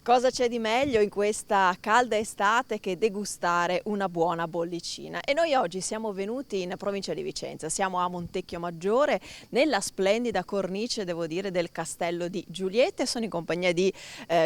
Cosa c'è di meglio in questa calda estate che degustare una buona bollicina? E noi oggi siamo venuti in provincia di Vicenza, siamo a Montecchio Maggiore, nella splendida cornice, devo dire, del Castello di Giulietta, e sono in compagnia di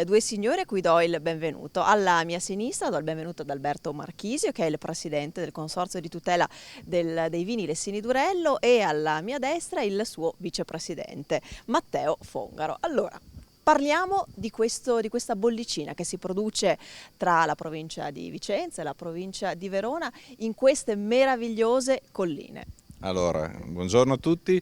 due signore a cui do il benvenuto. Alla mia sinistra do il benvenuto ad Alberto Marchisio, che è il presidente del Consorzio di tutela dei vini Lessini Durello, e alla mia destra il suo vicepresidente, Matteo Fongaro. Allora, parliamo di questa bollicina che si produce tra la provincia di Vicenza e la provincia di Verona in queste meravigliose colline. Allora, buongiorno a tutti.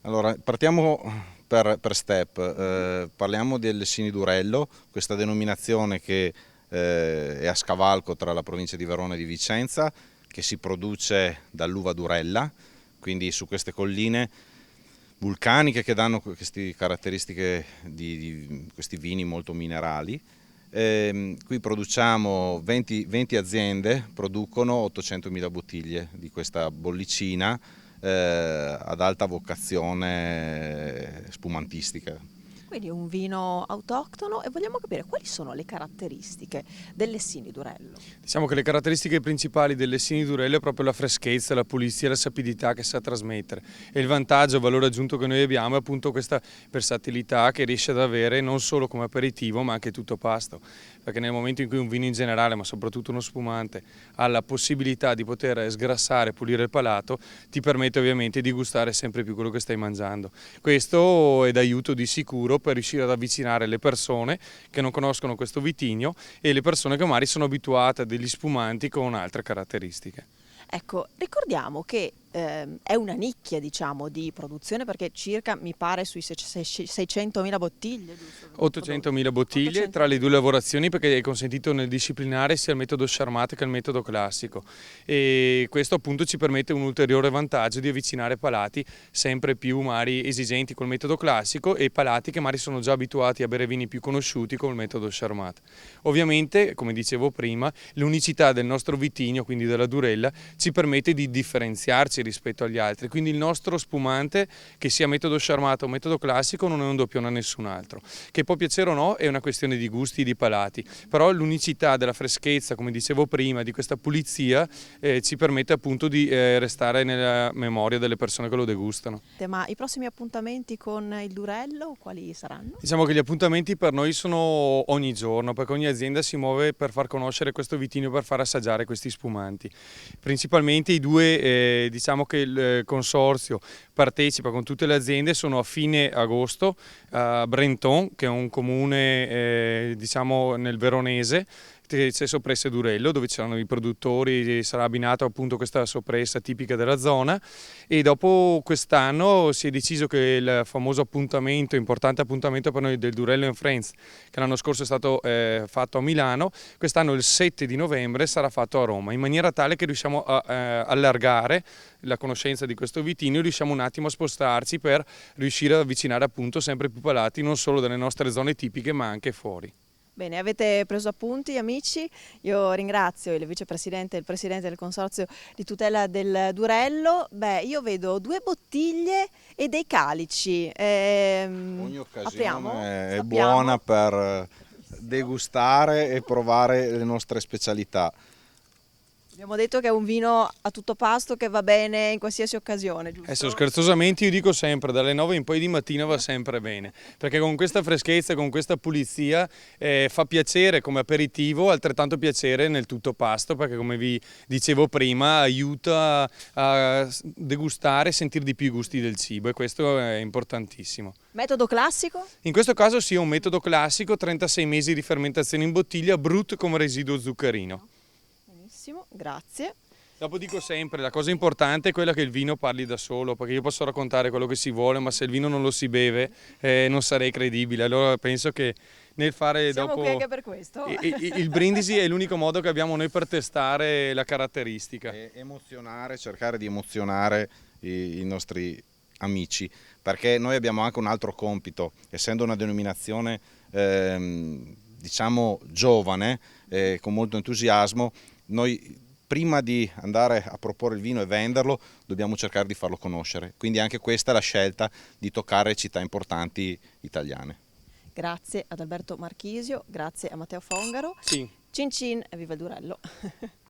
Allora, partiamo per step. Parliamo del Lessini Durello, questa denominazione che è a scavalco tra la provincia di Verona e di Vicenza, che si produce dall'uva Durella, quindi su queste colline vulcaniche che danno queste caratteristiche di questi vini molto minerali. Qui produciamo 20 aziende, producono 800.000 bottiglie di questa bollicina ad alta vocazione spumantistica. Quindi un vino autoctono, e vogliamo capire quali sono le caratteristiche del Lessini Durello. Diciamo che le caratteristiche principali del Lessini Durello è proprio la freschezza, la pulizia e la sapidità che sa trasmettere, e il vantaggio, il valore aggiunto che noi abbiamo è appunto questa versatilità che riesce ad avere non solo come aperitivo ma anche tutto pasto, perché nel momento in cui un vino in generale, ma soprattutto uno spumante, ha la possibilità di poter sgrassare e pulire il palato, ti permette ovviamente di gustare sempre più quello che stai mangiando. Questo è d'aiuto di sicuro per riuscire ad avvicinare le persone che non conoscono questo vitigno e le persone che magari sono abituate a degli spumanti con altre caratteristiche. Ecco, ricordiamo che è una nicchia, diciamo, di produzione, perché circa, mi pare, sui 600.000 bottiglie, giusto? 800.000 bottiglie tra le due lavorazioni, perché è consentito nel disciplinare sia il metodo Charmat che il metodo classico, e questo appunto ci permette un ulteriore vantaggio di avvicinare palati sempre più magari esigenti col metodo classico e palati che magari sono già abituati a bere vini più conosciuti col metodo Charmat. Ovviamente, come dicevo prima, l'unicità del nostro vitigno, quindi della Durella, ci permette di differenziarci rispetto agli altri, quindi il nostro spumante, che sia metodo Charmat o metodo classico, non è un doppione a nessun altro. Che può piacere o no è una questione di gusti e di palati, però l'unicità della freschezza, come dicevo prima, di questa pulizia ci permette appunto di restare nella memoria delle persone che lo degustano. Ma i prossimi appuntamenti con il Durello quali saranno? Diciamo che gli appuntamenti per noi sono ogni giorno, perché ogni azienda si muove per far conoscere questo vitigno, per far assaggiare questi spumanti. Principalmente i due, diciamo che il consorzio partecipa con tutte le aziende, sono a fine agosto a Brenton, che è un comune diciamo nel veronese, c'è soppressa Durello, dove c'erano i produttori, sarà abbinato appunto questa soppressa tipica della zona, e dopo quest'anno si è deciso che il famoso appuntamento, importante appuntamento per noi del Durello and Friends, che l'anno scorso è stato fatto a Milano, quest'anno il 7 di novembre sarà fatto a Roma, in maniera tale che riusciamo a allargare la conoscenza di questo vitigno e riusciamo un attimo a spostarci per riuscire ad avvicinare appunto sempre più palati non solo dalle nostre zone tipiche ma anche fuori. Bene, avete preso appunti, amici. Io ringrazio il vicepresidente e il presidente del Consorzio di tutela del Durello. Beh, io vedo due bottiglie e dei calici. Ogni occasione apriamo? è Sappiamo. buona per degustare e provare le nostre specialità. Abbiamo detto che è un vino a tutto pasto che va bene in qualsiasi occasione, giusto? Adesso scherzosamente io dico sempre, dalle 9 in poi di mattina va sempre bene, perché con questa freschezza, con questa pulizia fa piacere come aperitivo, altrettanto piacere nel tutto pasto, perché come vi dicevo prima aiuta a degustare e sentire di più i gusti del cibo, e questo è importantissimo. Metodo classico? In questo caso sì, è un metodo classico, 36 mesi di fermentazione in bottiglia, brut come residuo zuccherino. Benissimo, grazie. Dopo dico sempre, la cosa importante è quella che il vino parli da solo, perché io posso raccontare quello che si vuole, ma se il vino non lo si beve non sarei credibile. Allora penso che nel fare Siamo dopo qui anche per questo. il brindisi è l'unico modo che abbiamo noi per testare la caratteristica. E emozionare, cercare di emozionare i nostri amici, perché noi abbiamo anche un altro compito, essendo una denominazione diciamo giovane, con molto entusiasmo. Noi prima di andare a proporre il vino e venderlo dobbiamo cercare di farlo conoscere, quindi anche questa è la scelta di toccare città importanti italiane. Grazie ad Alberto Marchisio, grazie a Matteo Fongaro. Sì. Cin cin e viva il Durello!